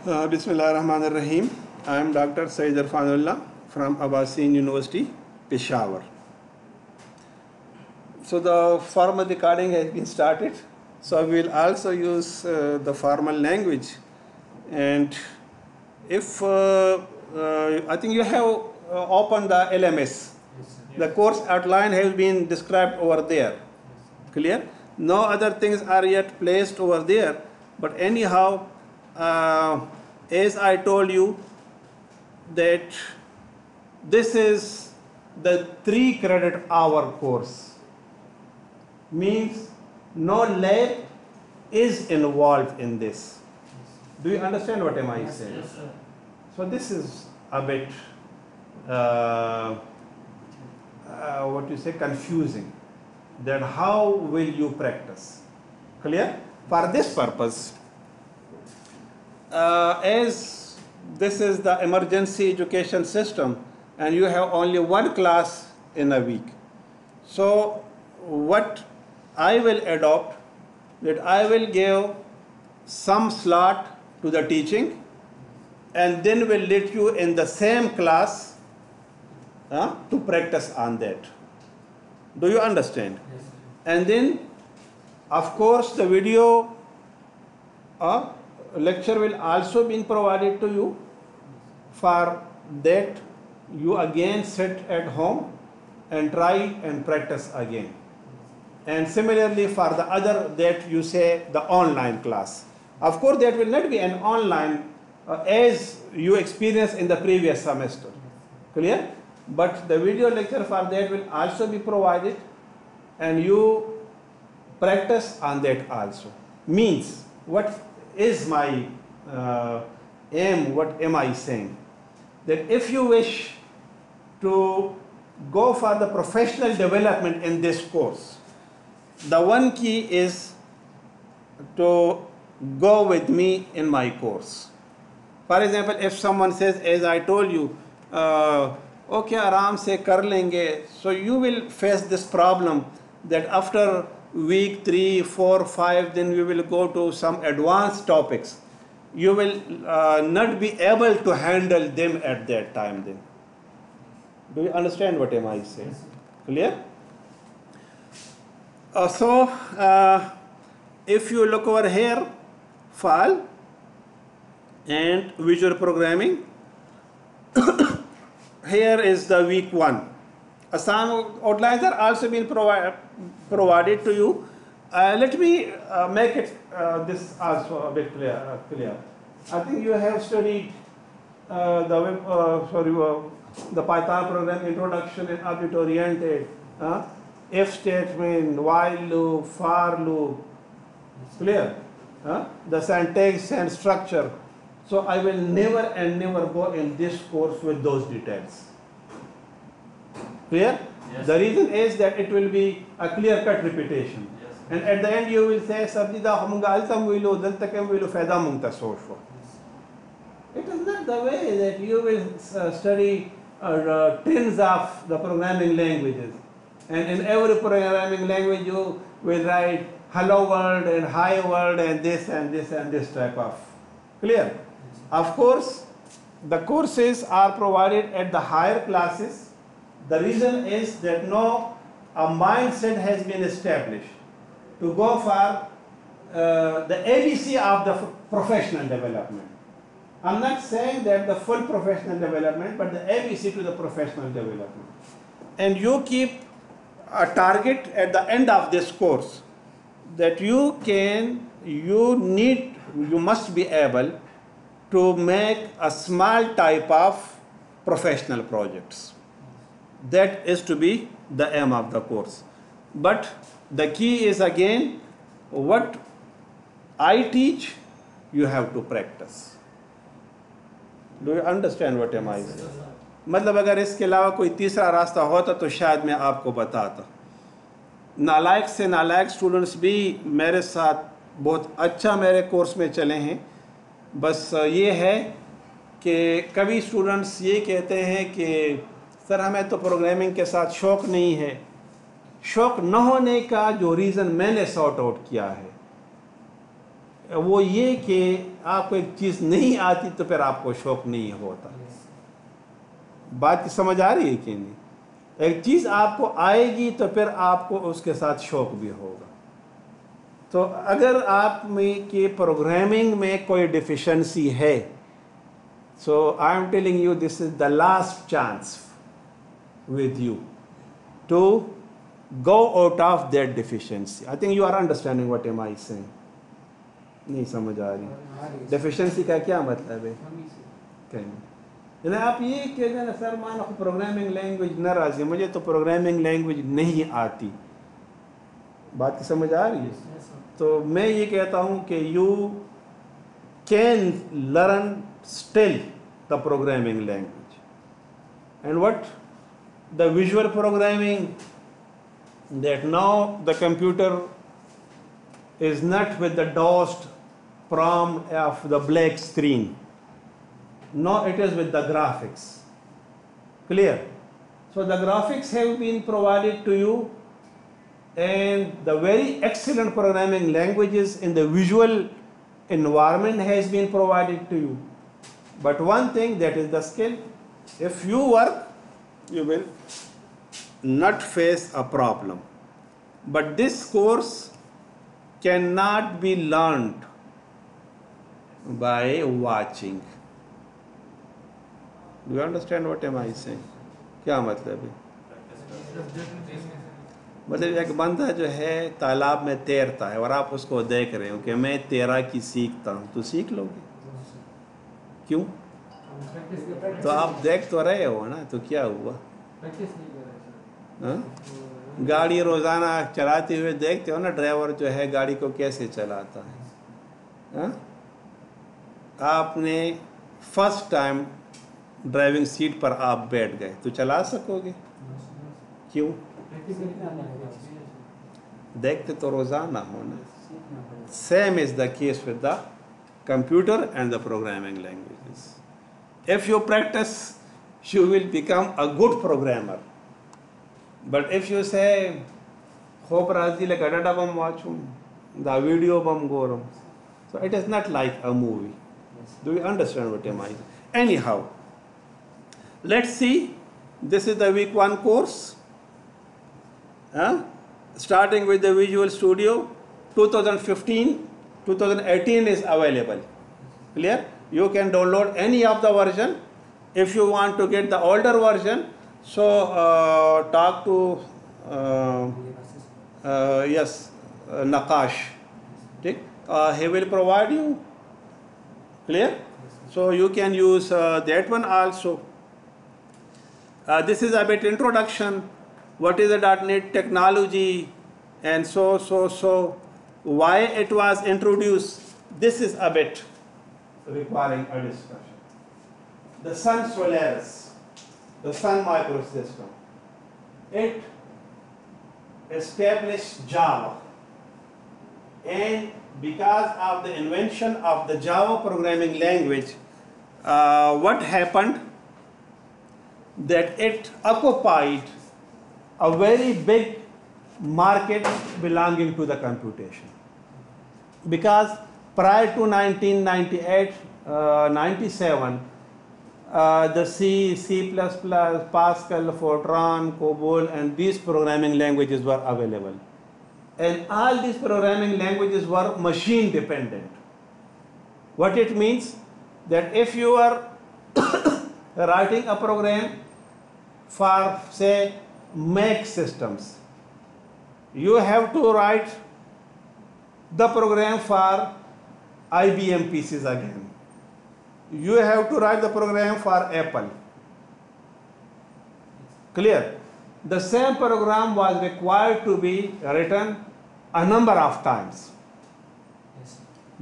Bismillah ar-Rahman ar-Rahim. I am Dr. Sayyid Irfanullah from Abbasian University, Peshawar. So the formal recording has been started. So we will also use the formal language. And if I think you have opened the LMS, the course outline has been described over there. Clear? No other things are yet placed over there. But anyhow, as I told you, that this is the 3 credit hour course. Means no lab is involved in this. Do you understand what am I saying? Yes, sir. So this is a bit, what you say, confusing. That how will you practice? Clear? For this purpose, as this is the emergency education system and you have only one class in a week. So what I will adopt, that I will give some slot to the teaching and then will let you in the same class to practice on that. Do you understand? Yes, sir. And then, of course, the video lecture will also be provided to you. For that, you again sit at home and try and practice again. And similarly for the other, that you say the online class. Of course, that will not be an online as you experienced in the previous semester. Clear? But the video lecture for that will also be provided and you practice on that also. Means, what is my aim, what am I saying? That if you wish to go for the professional development in this course, the one key is to go with me in my course. For example, if someone says, as I told you, okay, aram se kar lenge, so you will face this problem that after week 3, 4, 5, then we will go to some advanced topics. You will not be able to handle them at that time then. Do you understand what am I saying? Clear? If you look over here, file and visual programming, here is the week 1. Some outlines are also being provided to you. Let me make it this also a bit clear. I think you have studied the Python program introduction and object oriented, if statement, while loop, for loop. Clear? The syntax and structure. So I will never and never go in this course with those details. Clear? Yes. The reason is that it will be a clear-cut repetition. Yes. And at the end you will say, Sabdida humunga altam wilu, daltakem wilu feda mungta soshwa. It is not the way that you will study tens of the programming languages. And in every programming language you will write hello world and hi world and this and this and this type of. Clear? Of course, the courses are provided at the higher classes. The reason is that a mindset has been established to go for the ABC of the professional development. I'm not saying that the full professional development, but the ABC to the professional development. And you keep a target at the end of this course that you must be able to make a small type of professional projects. That is to be the aim of the course. But the key is again, what I teach, you have to practice. Do you understand what am I saying? मतलब अगर इसके अलावा कोई तीसरा रास्ता होता तो शायद मैं आपको बताता. नालायक से नालायक स्टूडेंट्स भी मेरे साथ बहुत अच्छा मेरे कोर्स में चले हैं. बस ये है कि कभी स्टूडेंट्स ये कहते हैं कि सर हमें तो प्रोग्रामिंग के साथ शौक़ नहीं है. शौक़ न होने का जो रीज़न मैंने सॉर्ट आउट किया है وہ یہ کہ آپ کو ایک چیز نہیں آتی تو پھر آپ کو شوق نہیں ہوتا. بات کی سمجھ آ رہی ہے کہ نہیں؟ ایک چیز آپ کو آئے گی تو پھر آپ کو اس کے ساتھ شوق بھی ہوگا. تو اگر آپ میں کہ پروگرامنگ میں کوئی ڈیفیشنسی ہے، so I am telling you this is the last chance with you to go out of that deficiency. I think you are understanding what am I saying. نہیں سمجھ آ رہی ڈیفیشنسی کا کیا مطلب ہے؟ یعنی آپ یہ کہتے ہیں سر مانو پروگرامنگ لینگویج نہ راضی، مجھے تو پروگرامنگ لینگویج نہیں آتی. بات کی سمجھ آ رہی ہے؟ تو میں یہ کہتا ہوں کہ you can learn still the programming language. And what the visual programming, that now the computer is not with the DOS prompt of the black screen. No, it is with the graphics. Clear? So the graphics have been provided to you, and the very excellent programming languages in the visual environment has been provided to you. But one thing, that is the skill. If you work, you will not face a problem. But this course cannot be learned by watching. Do you understand what am I saying? کیا مطلب ہے؟ مطلب ایک بندہ جو ہے تالاب میں تیرتا ہے اور آپ اس کو دیکھ رہے ہو کہ میں تیراکی سیکھتا ہوں، تو سیکھ لو گے. کیوں؟ تو آپ دیکھ تو رہے ہو نا، تو کیا ہوا؟ گاڑی روزانہ چلاتے ہوئے دیکھتے ہو نا ڈرائیور جو ہے گاڑی کو کیسے چلاتا ہے. آپ نے فرسٹ ٹائم ڈرائیونگ سیٹ پر آپ بیٹھ گئے تو چلا سکو گے؟ کیوں؟ دیکھتے تو روزانہ ہو نا. Same is the case with the computer and the programming languages. If you practice, you will become a good programmer. But if you say, hope razi like data bam watchum, the video bam gorum, so it is not like a movie. Do you understand what am I? Anyhow, let's see. This is the week 1 course. Starting with the Visual Studio 2015. 2018 is available. Clear? You can download any of the version. If you want to get the older version, so talk to Naqash. He will provide you. Clear? So you can use that one also. This is a bit introduction. What is the .NET technology, and so. Why it was introduced, this is a bit requiring a discussion. The Sun Solaris, the Sun microsystem, it established Java, and because of the invention of the Java programming language, what happened, that it occupied a very big market belonging to the computation. Because prior to 1998, 97, the C++, Pascal, Fortran, COBOL, and these programming languages were available. And all these programming languages were machine dependent. What it means, that if you are writing a program for, say, Mac systems, you have to write the program for IBM PCs again. You have to write the program for Apple. Clear? The same program was required to be written a number of times.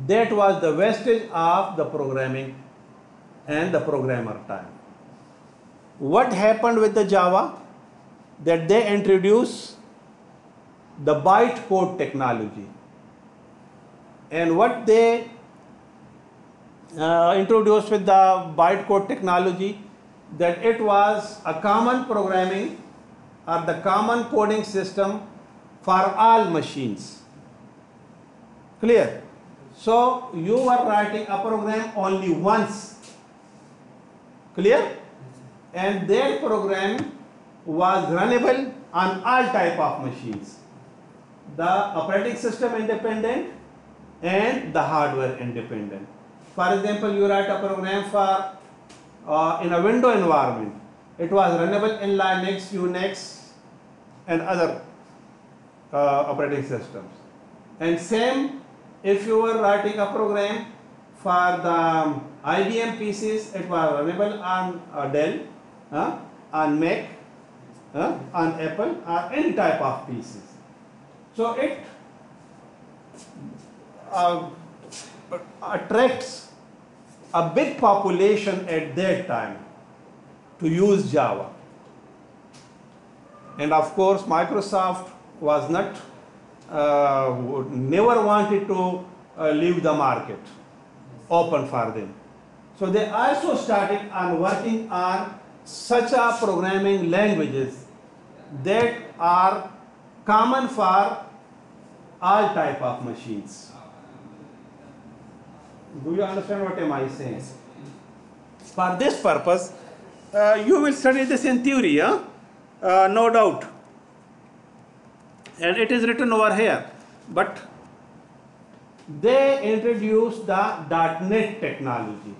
That was the wastage of the programming and the programmer time. What happened with the Java? That they introduced the bytecode technology. And what they introduced with the bytecode technology, that it was a common programming or the common coding system for all machines. Clear? So you were writing a program only once. Clear? And that program was runnable on all type of machines. The operating system independent and the hardware independent. For example, you write a program for in a window environment. It was runnable in Linux, Unix, and other operating systems. And same, if you were writing a program for the IBM PCs, it was runnable on Dell, on Mac, on Apple, or any type of PCs. So it attracts a big population at that time to use Java. And of course, Microsoft was not, never wanted to leave the market open for them. So they also started on working on such a programming languages that are common for all type of machines. Do you understand what am I saying? For this purpose, you will study this in theory, no doubt. And it is written over here. But they introduced the .NET technology.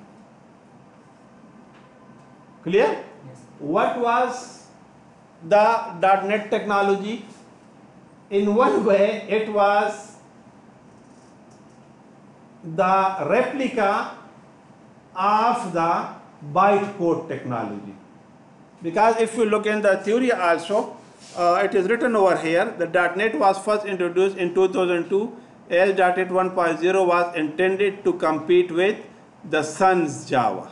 Clear? Yes. What was the .NET technology? In one way, it was the replica of the bytecode technology. Because if you look in the theory also, it is written over here, the .NET was first introduced in 2002 as .NET 1.0 was intended to compete with the Sun's Java.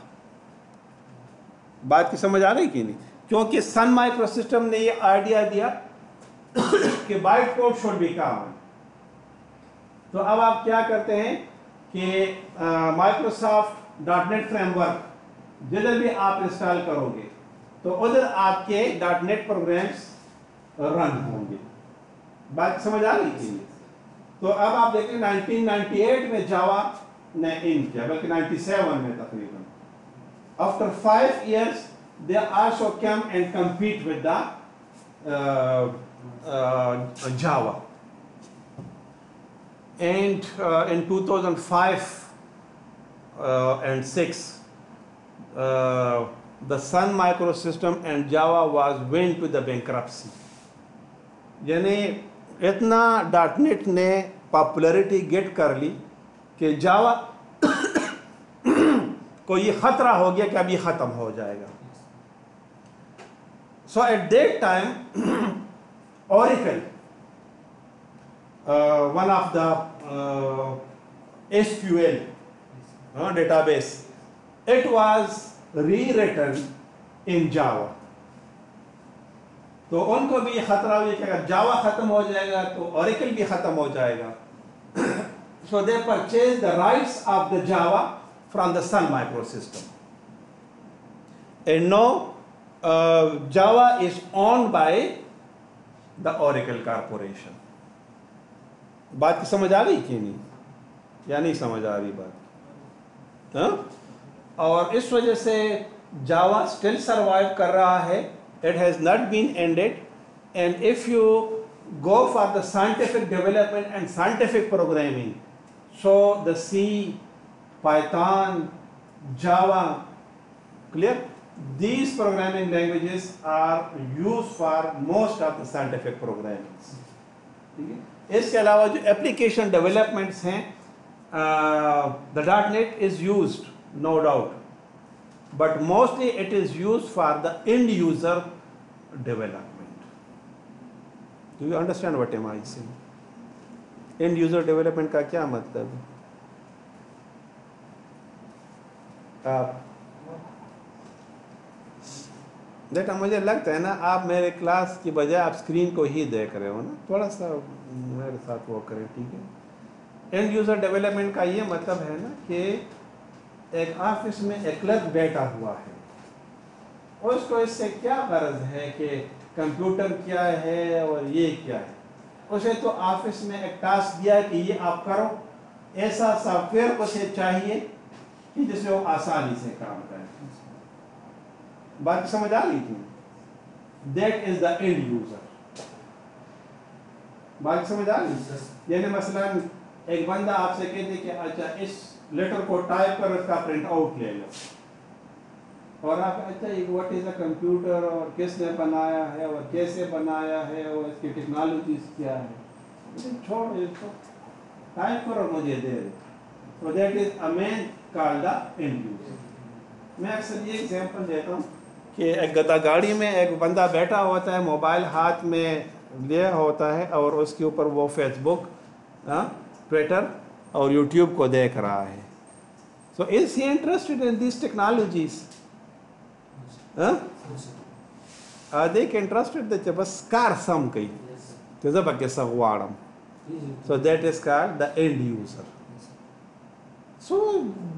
बात की समझ आ रही कि नहीं? क्योंकि Sun micro system ने ये idea दिया कि byte code should be common. तो अब आप क्या करते हैं कि माइक्रोसॉफ्ट .NET फ्रेमवर्क जिधर भी आप इंस्टॉल करोगे तो उधर आपके .NET प्रोग्राम्स रन होंगे. बात समझ आ रही थी? तो अब आप देखें 1998 में जावा ने इन किया, बल्कि 97 में तकरीबन. After 5 years, they also came and compete with the Java. And in 2005 and 6, the Sun Microsystem and Java was went to the bankruptcy. यानी इतना .NET ने पॉपुलैरिटी गेट कर ली कि जावा को ये खतरा हो गया कि अब ये खत्म हो जाएगा. So at that time, Oracle, one of the SQL database, it was rewritten in Java. तो उनको भी ये खतरा हुआ कि अगर जावा खत्म हो जाएगा तो Oracle भी खत्म हो जाएगा. So they purchased the rights of the Java from the Sun Microsystem. And now Java is owned by the Oracle Corporation. बात की समझ आ रही कि नहीं? या नहीं समझ आ रही बात? हाँ? और इस वजह से Java still survive कर रहा है. It has not been ended. And if you go for the scientific development and scientific programming, so the C, Python, Java, clear? These programming languages are used for most of the scientific programming. इसके अलावा जो application developments हैं, the .NET is used, no doubt, but mostly it is used for the end user development. Do you understand what am I saying? End user development का क्या मतलब है? देखा मुझे लगता है ना आप मेरे क्लास की बजाय आप स्क्रीन को ही देख रहे हो ना, थोड़ा सा मेरे साथ वो करें, ठीक है? एंड यूज़र डेवलपमेंट का ये मतलब है ना कि एक ऑफिस में एक क्लर्क बैठा हुआ है, उसको इससे क्या गरज है कि कंप्यूटर क्या है और ये क्या है. उसे तो ऑफिस में एक टास्क दिया है कि ये आप करो, ایسا سافٹ ویئر اسے چاہیے کہ جس میں وہ آسانی سے کام کرے. بات سمجھ آ گئی تھی؟ That is the and user. بات سمجھ آ گئی؟ یعنی مثلا ایک بندہ آپ سے کہتے کہ اچھا اس لیٹر کو ٹائپ کر اس کا پرنٹ آؤٹ لے لو, اور آپ اچھا واٹ از اے کمپیوٹر اور کس نے بنایا ہے اور کیسے بنایا ہے اور اس کی ٹیکنالوجیز کیا ہے, چھوڑ اس کو ٹائپ کرو مجھے دے دو. So that is a man called the end user. میں اکثر یہ ایگزامپل دیتا ہوں کہ ایک گدا گاڑی میں ایک بندہ بیٹھا ہوتا ہے, موبائل ہاتھ میں لیا ہوتا ہے اور اس کے اوپر وہ فیس بک, ٹویٹر اور یوٹیوب کو دیکھ رہا ہے. So is he interested in these technologies? Are they interested that بس کار سم کئی تیزا پاکے سغوارم. So that is called the end user. So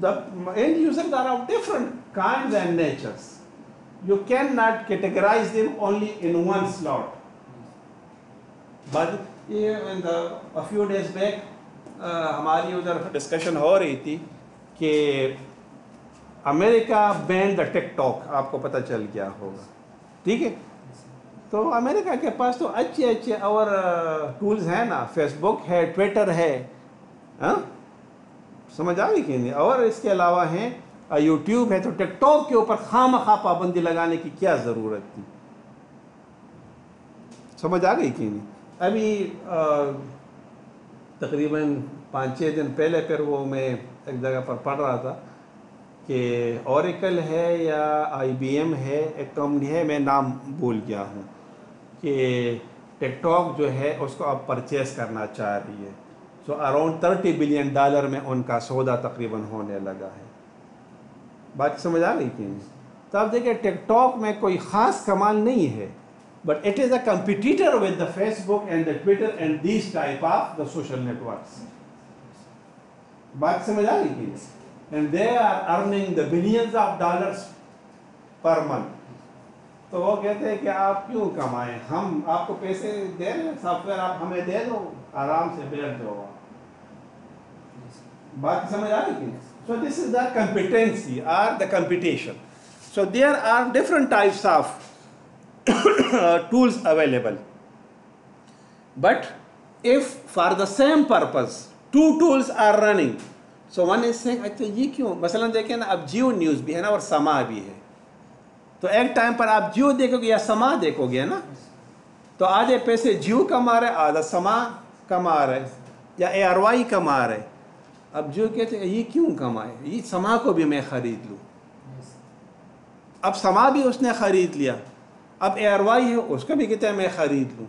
the end users are of different kinds and natures. You cannot categorize them only in one slot. But a few days back ہماری ادھر discussion ہو رہی تھی کہ امریکہ بین دا ٹک talk, آپ کو پتہ چل گیا ہوگا, ٹھیک ہے. تو امریکہ کے پاس تو اچھے اچھے اور ٹولز ہیں نا, فیس بک ہے, ٹویٹر ہے, سمجھ آ گئی کہ نہیں, اور اس کے علاوہ ہیں یوٹیوب ہے. تو ٹک ٹاک کے اوپر خواہ پابندی لگانے کی کیا ضرورت تھی؟ سمجھ آ گئی کہ نہیں. ابھی تقریباً 5-6 دن پہلے پھر وہ میں ایک جگہ پر پڑھ رہا تھا کہ اوریکل ہے یا IBM ہے, ایک کمپنی ہے, میں نام بھول گیا ہوں, کہ ٹک ٹاک جو ہے اس کو اب پرچیز کرنا چاہ رہی ہے. سو اراؤنڈ $30 بلین میں ان کا سودا تقریباً ہونے لگا ہے. بات سمجھ آ گئی کہ نہیں. تو آپ دیکھیں ٹک ٹاک میں کوئی خاص کمال نہیں ہے, but it is a competitor with the Facebook and the Twitter and these type of the social networks. بات سمجھ آ گئی کہ نہیں. And they are earning the billions of dollars per month. تو وہ کہتے ہیں کہ آپ کیوں کمائیں, ہم آپ کو پیسے دے رہے ہیں, سافٹ ویئر آپ ہمیں دے دو, آرام سے بیٹھ جاؤ. بات سمجھ آ رہی ہے. So this is the competency or the competition. So there are different types of tools available. But if for the same purpose 2 tools are running, so one is saying اچھا یہ کیوں, مثلا دیکھیں نا اب جیو نیوز بھی ہے نا اور سما بھی ہے, تو ایک ٹائم پر آپ جیو دیکھو گے یا سما دیکھو گے نا, تو آدھے پیسے جیو کما رہے, آدھا سما کما رہے یا ARY کما رہے. اب جو کہتے ہیں یہ کیوں کمائے, یہ سما کو بھی میں خرید لوں. اب سما بھی اس نے خرید لیا, اب ARY ہے اس کو بھی کہتے ہیں میں خرید لوں.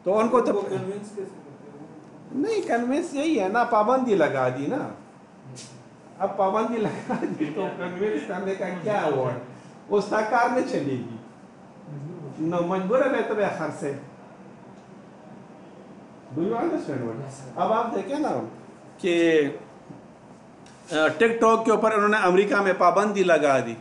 تو ان کو تو نہیں کنوینس یہی ہے نا, پابندی لگا دی نا. اب پابندی لگا دی تو کنوینس کرنے کا کیا ہوا, اس کا کار نہیں چلے گی, مجبور ہے تو خر سے. اب آپ دیکھیں نا کہ ٹک ٹاک کے اوپر انہوں نے امریکہ میں پابندی لگا دی.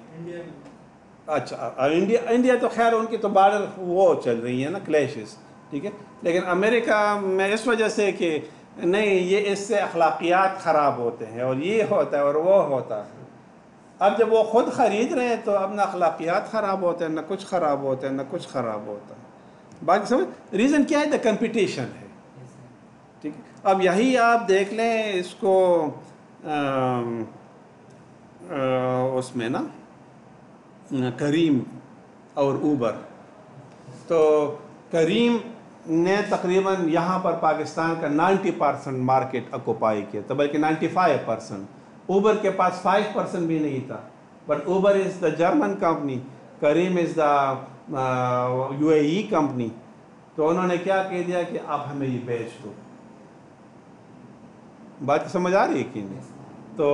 اچھا انڈیا تو خیر ان کی تو بارڈر وہ چل رہی ہے نا, کلیشز, ٹھیک ہے. لیکن امریکہ میں اس وجہ سے کہ نہیں یہ اس سے اخلاقیات خراب ہوتے ہیں اور یہ ہوتا ہے اور وہ ہوتا ہے. اب جب وہ خود خرید رہے ہیں تو اب نہ اخلاقیات خراب ہوتے ہیں, نہ کچھ خراب ہوتا ہے, نہ کچھ خراب ہوتا ہے. باقی سمجھ ریزن کیا ہے, دا کمپٹیشن ہے, ٹھیک ہے. اب یہی آپ دیکھ لیں اس کو اس میں نا کریم اور اوبر. تو کریم نے تقریباً یہاں پر پاکستان کا 90% مارکیٹ اکوپائی کیا تھا, بلکہ 95%. اوبر کے پاس 5% بھی نہیں تھا. But Uber is the German company, Careem is the UAE company. تو انہوں نے کیا کہہ دیا کہ آپ ہمیں یہ بیچ دو. بات سمجھ آ رہی ہے کہ نہیں. تو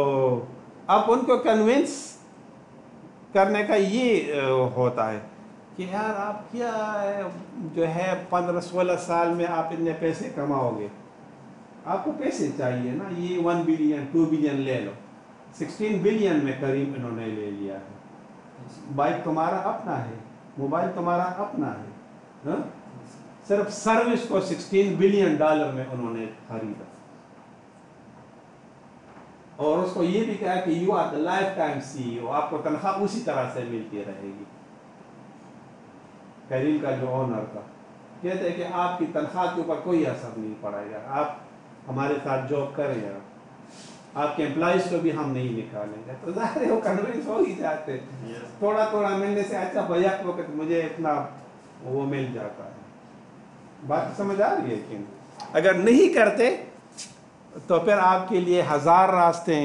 اب ان کو کنونس کرنے کا یہ ہوتا ہے کہ یار آپ کیا جو ہے 15-16 سال میں آپ اتنے پیسے کماؤ گے, آپ کو پیسے چاہیے نا, یہ 1 بلین 2 بلین لے لو. 16 بلین میں کریم انہوں نے لے لیا ہے. بائک تمہارا اپنا ہے, موبائل تمہارا اپنا ہے, صرف سروس کو $16 بلین میں انہوں نے خریدا. اور اس کو یہ بھی کہا کہ you are the life time CEO، آپ کو تنخواہ اسی طرح سے ملتی رہے گی. کریم کا جو اونر کا کہتے ہیں کہ آپ کی تنخواہ کے اوپر کوئی اثر نہیں پڑے گا، آپ ہمارے ساتھ جاب کریں گے، آپ کے امپلائیز کو بھی ہم نہیں نکالیں گے. تو ظاہر ہے وہ کنوینس ہو ہی جاتے، تھوڑا تھوڑا ملنے سے اچھا بیک وقت مجھے اتنا وہ مل جاتا ہے. بات سمجھ آ رہی ہے کہ اگر نہیں کرتے تو پھر آپ کے لیے ہزار راستے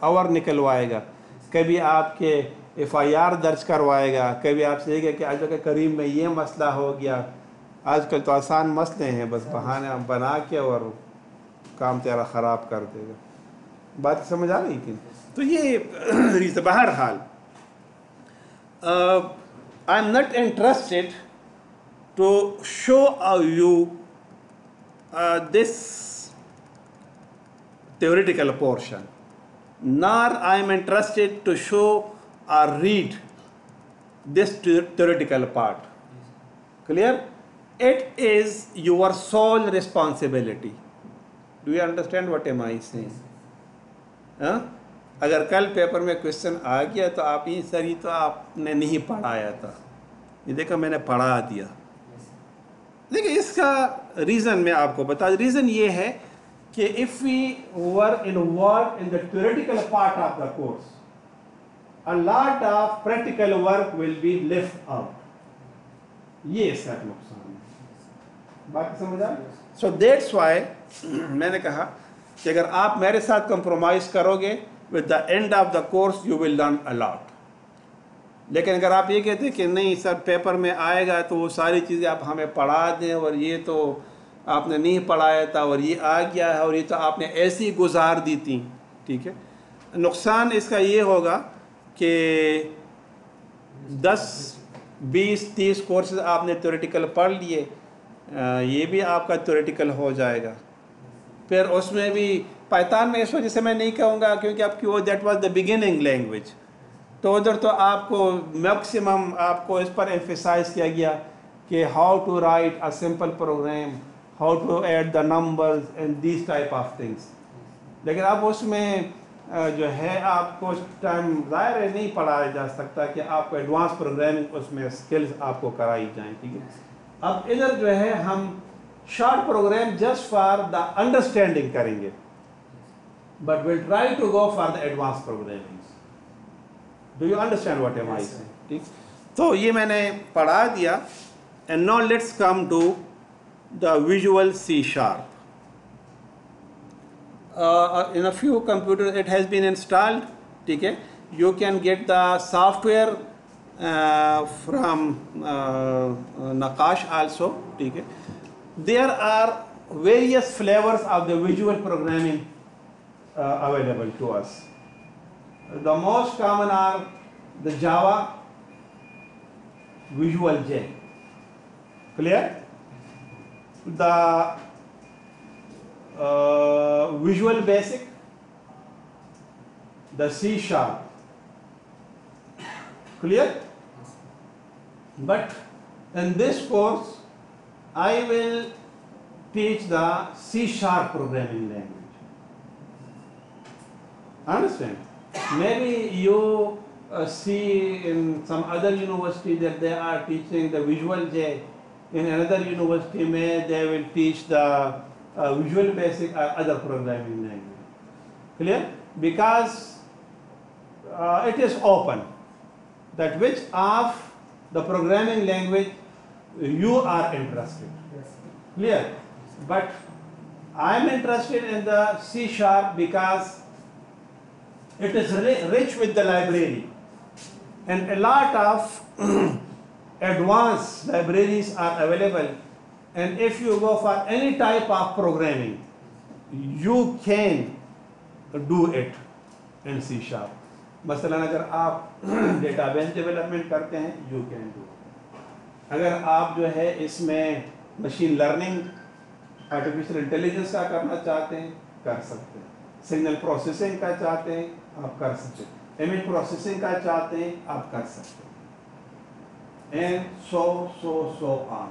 اور نکلوائے گا. کبھی آپ کے FIR درج کروائے گا، کبھی آپ سے کہ آج کہ کریم میں یہ مسئلہ ہو گیا. آج کل تو آسان مسئلے ہیں، بس بہانے بنا کے اور کام تیرا خراب کر دے گا. بات سمجھ آ رہی کہ تو یہ ریزن. بہرحال I am not interested to show you this theoretical portion, nor I am interested to show or read this theoretical part. Clear? It is your sole responsibility. Do you understand what am I saying? اگر کل paper میں question آ گیا تو آپ یہ سر یہ تو آپ نے نہیں پڑھایا تھا، یہ دیکھا میں نے پڑھا دیا. دیکھیں اس کا ریزن میں آپ کو بتا دوں. ریزن یہ ہے کہ if we were involved in the theoretical part of the course, a lot of practical work will be left out. یہ اس کا نقصان ہے. بات سمجھ آ؟ So that's why میں نے کہا کہ اگر آپ میرے ساتھ کمپرومائز کرو گے with the end of the course you will learn a lot. لیکن اگر آپ یہ کہتے ہیں کہ نہیں سر پیپر میں آئے گا تو وہ ساری چیزیں آپ ہمیں پڑھا دیں اور یہ تو آپ نے نہیں پڑھایا تھا اور یہ آ گیا ہے اور یہ تو آپ نے ایسی گزار دی تھی، ٹھیک ہے. نقصان اس کا یہ ہوگا کہ 10 20 30 کورسز آپ نے تھیوریٹیکل پڑھ لیے، یہ بھی آپ کا تھیوریٹیکل ہو جائے گا. پھر اس میں بھی پائتھن میں اس وجہ سے میں نہیں کہوں گا کیونکہ آپ کی وہ that was the beginning language, تو ادھر تو آپ کو میکسیمم آپ کو اس پر ایمفیسائز کیا گیا کہ how to write a simple program, how to add the numbers and these type of things. لیکن اب اس میں جو ہے آپ کو اس ٹائم ظاہر ہے نہیں پڑھایا جا سکتا کہ آپ کو ایڈوانس پروگرامنگ اس میں اسکلز آپ کو کرائی جائیں، ٹھیک ہے. اب ادھر جو ہے ہم short program just for the understanding کریں گے، but will try to go for the advance programming. Do you understand what am I saying? ٹھیک. تو یہ میں نے پڑھا دیا. And now let's come to the Visual C#. In a few computers it has been installed. ٹھیک ہے. You can get the software from Naqash also. ٹھیک ہے. There are various flavors of the visual programming available to us. The most common are the Java, Visual J. Clear? The Visual Basic, the C#. Clear? But in this course, I will teach the C# programming language. Understand? Maybe you see in some other university that they are teaching the Visual J. In another university, they will teach the Visual Basic or other programming language. Clear? Because it is open that which of the programming language you are interested. Clear? But I am interested in the C# because it is rich with the library, and a lot of advanced libraries are available, and if you go for any type of programming you can do it in C#. مثلا اگر آپ data base development کرتے ہیں you can do it. اگر آپ جو ہے اس میں مشین لرننگ آرٹیفیشل انٹیلیجنس کا کرنا چاہتے ہیں کر سکتے ہیں. سگنل پروسیسنگ کا چاہتے ہیں آپ کر سکتے ہیں. امیج پروسیسنگ کا چاہتے ہیں آپ کر سکتے ہیں. اینڈ سو آن.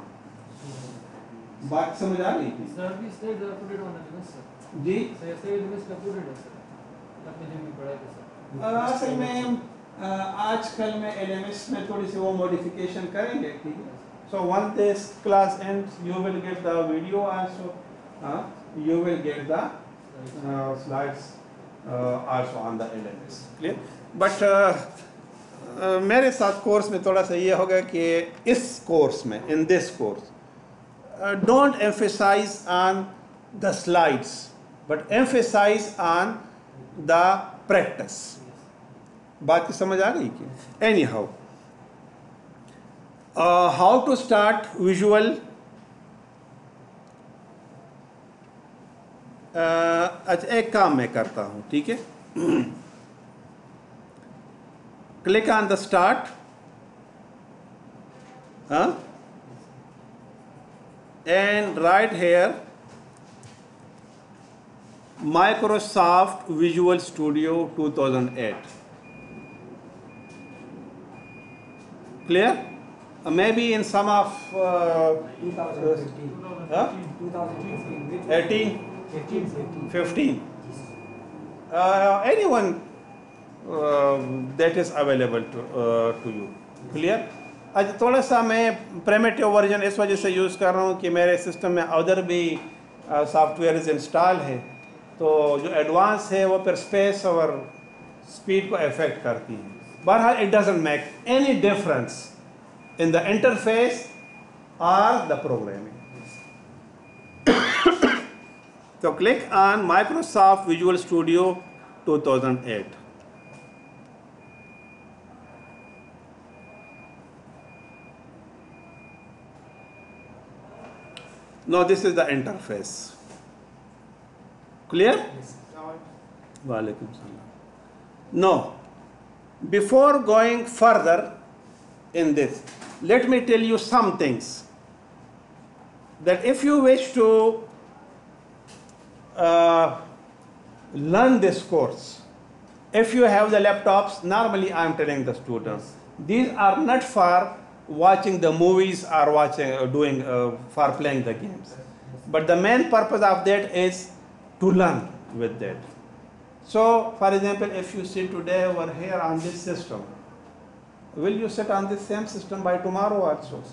بات سمجھ آ گئی تھی؟ جی اصل میں آج کل میں LMS میں تھوڑی سی وہ موڈیفیکیشن کریں گے, ٹھیک ہے. So once this class ends, you will get the video also. You will get the slides also on the LMS. Clear? But میرے ساتھ کورس میں تھوڑا سا یہ ہوگا کہ اس کورس میں, in this course, don't emphasize on the slides, but emphasize on the practice. بات کی سمجھ آ گئی کہ anyhow. How to start visual. اچھا ایک کام میں کرتا ہوں, ٹھیک ہے. Click on the start. And right here, Microsoft Visual Studio 2008. Clear? Maybe in some of 15. Anyone that is available to you. Clear? آج تھوڑا سا میں پریمیٹیو ورژن اس وجہ سے یوز کر رہا ہوں کہ میرے سسٹم میں ادر بھی سافٹ ویئرز انسٹال ہے, تو جو ایڈوانس ہے وہ پھر اسپیس اور اسپیڈ کو افیکٹ کرتی ہیں. بہرحال it doesn't make any difference in the interface or the programming. So click on Microsoft Visual Studio 2008. Now this is the interface. Clear? Yes. Wa alaikum salam. Now, before going further in this, let me tell you some things, that if you wish to learn this course, if you have the laptops, normally I am telling the students, these are not for watching the movies or watching for playing the games, but the main purpose of that is to learn with that. So for example, if you sit today over here on this system, will you sit on this same system by tomorrow also?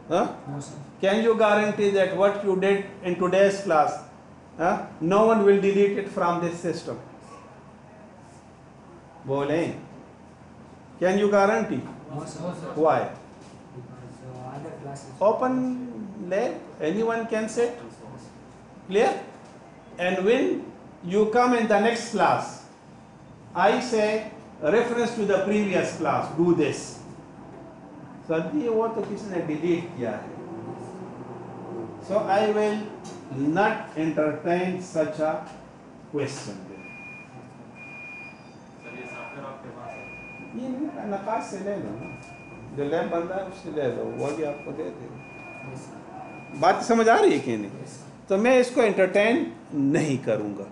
No, sir. Can you guarantee that what you did in today's class, no one will delete it from this system? Bole. Can you guarantee? No, sir. Why? Because other classes. Open lab, anyone can sit. Clear? And when you come in the next class, I say, reference to the previous class, do this. سردی وہ تو کسی نے delete کیا ہے. So I will not entertain such a question. یہ نقاش سے لے لو نا, جو لیب بندہ ہے اس سے لے لو, وہ بھی آپ کو دے دے. بات سمجھ آ رہی ہے کہ نہیں؟ تو میں اس کو انٹرٹین نہیں کروں گا.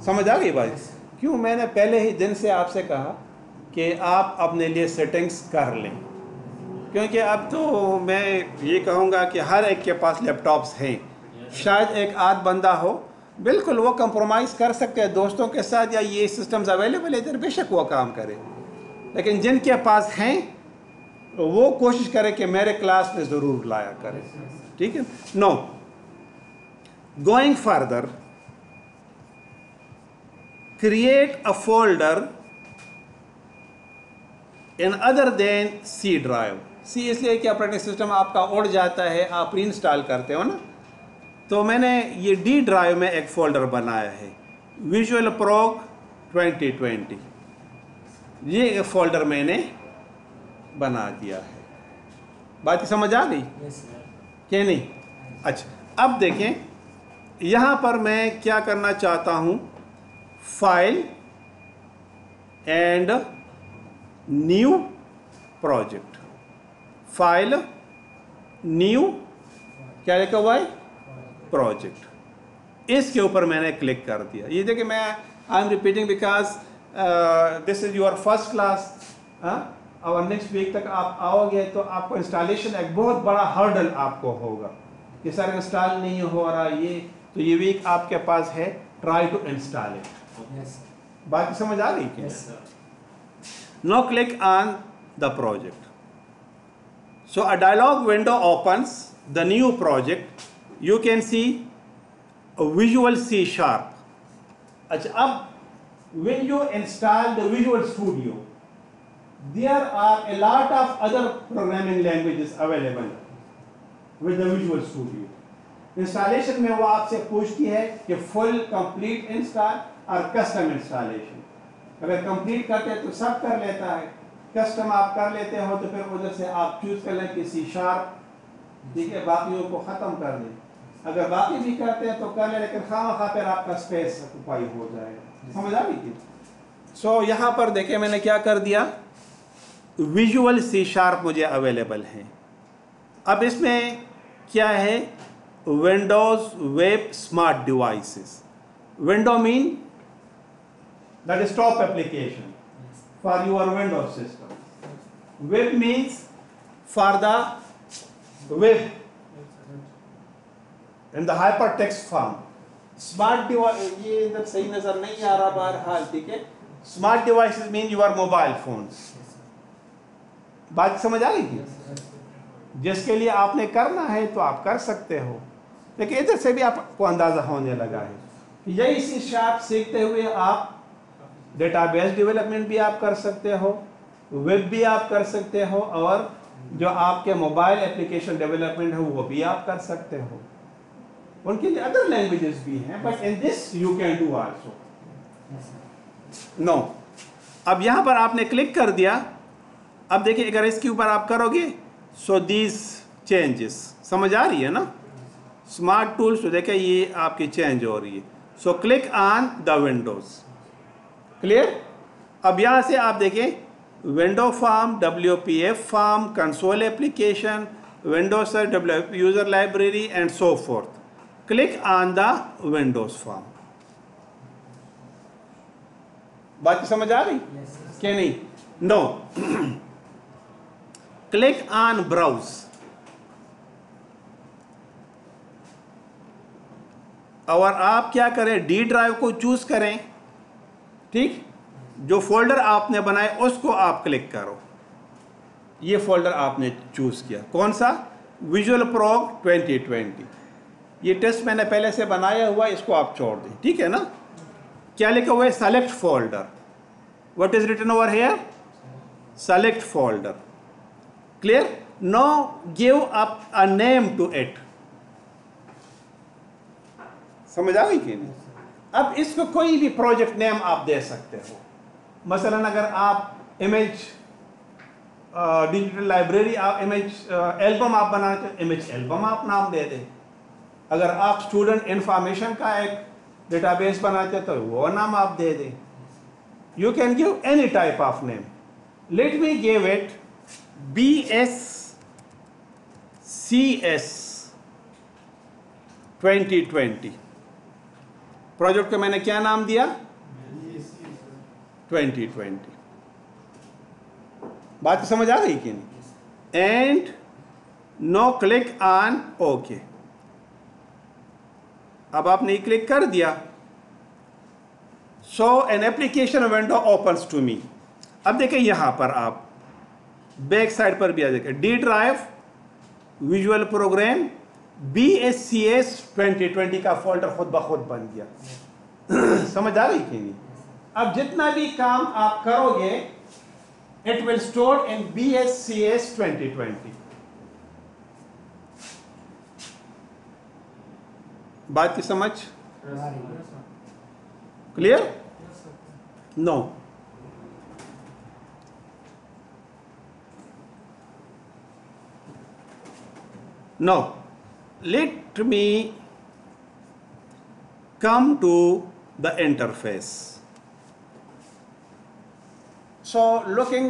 سمجھ آ گئی بات؟ کیوں میں نے پہلے ہی دن سے آپ سے کہا کہ آپ اپنے لیے سیٹنگز کر لیں, کیونکہ اب تو میں یہ کہوں گا کہ ہر ایک کے پاس لیپ ٹاپس ہیں. شاید ایک آدھ بندہ ہو, بالکل وہ کمپرومائز کر سکتے ہیں دوستوں کے ساتھ, یا یہ سسٹمز اویلیبل ہے ادھر, بے شک وہ کام کرے. لیکن جن کے پاس ہیں وہ کوشش کرے کہ میرے کلاس میں ضرور لایا کرے. ٹھیک ہے. No going further, create a folder in other than C drive. C اس لیے کہ آپریٹنگ سسٹم آپ کا اڑ جاتا ہے, آپ ری انسٹال کرتے ہو نا. تو میں نے یہ ڈی ڈرائیو میں ایک فولڈر بنایا ہے, ویژول پرو 2020. یہ فولڈر میں نے بنا دیا ہے. بات سمجھ آ گئی کہ نہیں؟ اچھا اب دیکھیں یہاں پر میں کیا کرنا چاہتا ہوں, file and new project. File new کیا لکھا ہوا ہے, پروجیکٹ. اس کے اوپر میں نے کلک کر دیا. یہ دیکھیں میں I am repeating because this is your first class. اور نیکسٹ ویک تک آپ آؤ گے تو آپ کو انسٹالیشن ایک بہت بڑا ہرڈل آپ کو ہوگا کہ سر انسٹال نہیں ہو رہا یہ, تو یہ ویک آپ کے پاس ہے, ٹرائی ٹو انسٹال اٹ. बात समझ आ रही क्या? Yes, sir. Now click on the project. So a dialog window opens the new project. You can see a Visual C Sharp. अच्छा, अब when you install the Visual Studio, there are a lot of other programming languages available with the Visual Studio. Installation में वो आपसे पूछती है कि full complete install और custom installation. अगर कंप्लीट करते हैं तो सब कर लेता है, कस्टम आप कर लेते हो तो फिर उधर से आप चूज कर लें कि सी शार्प, ठीक है, बाकियों को ख़त्म कर दें. अगर बाकी भी करते हैं तो कर लें, लेकिन खामखा फिर आपका स्पेस ऑक्यूपाई हो जाएगा. समझ आ गई? सो यहाँ पर देखें मैंने क्या कर दिया, विजुअल सी शार्प मुझे अवेलेबल है. अब इसमें क्या है, Windows web smart devices. Window mean the desktop application for your Windows system. Web means for the web in the hypertext form. Smart device, ये इधर सही नजर नहीं आ रहा बहरहाल, ठीक है. Smart devices mean your mobile phones. बात समझ आ गई? जिसके लिए आपने करना है तो आप कर सकते हो, लेकिन इधर से भी आपको अंदाजा होने लगा है. यही सी शार्प सीखते हुए आप डेटाबेस डेवलपमेंट भी आप कर सकते हो, वेब भी आप कर सकते हो, और जो आपके मोबाइल एप्लीकेशन डेवलपमेंट है वो भी आप कर सकते हो. उनके लिए अदर लैंग्वेजेस भी हैं, but in this you can do also. No, अब यहाँ पर आपने क्लिक कर दिया. अब देखिए अगर इसके ऊपर आप करोगे, सो दीज चेंजेस समझ आ रही है ना. स्मार्ट टूल्स, तो देखिए ये आपकी चेंज हो रही है. So click on the Windows. Clear? अब यहाँ से आप देखें window form, WPF form, console application, Windows search, user library and so fourth. Click on the Windows form. बात समझ आ रही क्या नहीं? No. Click on Browse. और आप क्या करें, D ड्राइव को चूज करें, ठीक. जो फोल्डर आपने बनाए उसको आप क्लिक करो. ये फोल्डर आपने चूज किया, कौन सा? Visual pro 2020. ये टेस्ट मैंने पहले से बनाया हुआ, इसको आप छोड़ दें, ठीक है ना. क्या लिखा हुआ है? Select folder. What is written over here? Select folder. Clear? No give up a name to it. समझ आ गई कि नहीं? अब इसको कोई भी प्रोजेक्ट नेम आप दे सकते हो. मसलन अगर आप इमेज डिजिटल लाइब्रेरी, आप इमेज एल्बम आप बनाना चाहते, इमेज एल्बम आप नाम दे दें. अगर आप स्टूडेंट इंफॉर्मेशन का एक डेटाबेस बनाते हैं तो वो नाम आप दे दें. You can give any type of name. Let me give it BSCS 2020. Project को मैंने क्या नाम दिया? 2020. बात समझ आ गई कि नहीं? And now click on okay. अब आपने क्लिक कर दिया. So an application window opens to me. अब देखें यहां पर आप बैक साइड पर भी आ जाएगा, D drive, visual program, BSCS 2020 का फोल्डर खुद ब खुद बन गया. समझ आ रही कि नहीं? अब जितना भी काम आप करोगे it will store in BSCS 2020. बात की समझ clear? No. No, let me come to the interface. So looking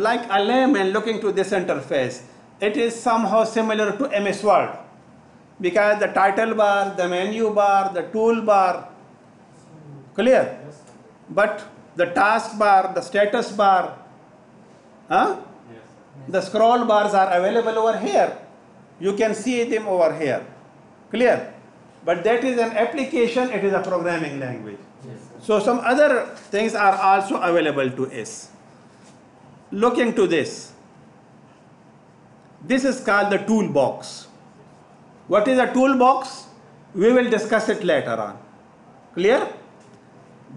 like a layman looking to this interface, it is somehow similar to MS Word. Because the title bar, the menu bar, the tool bar, clear? Yes. But the task bar, the status bar, huh? Yes. The scroll bars are available over here. You can see them over here, clear? But that is an application, it is a programming language. Yes, sir. So some other things are also available to us. Look into this. This is called the toolbox. What is a toolbox? We will discuss it later on. Clear?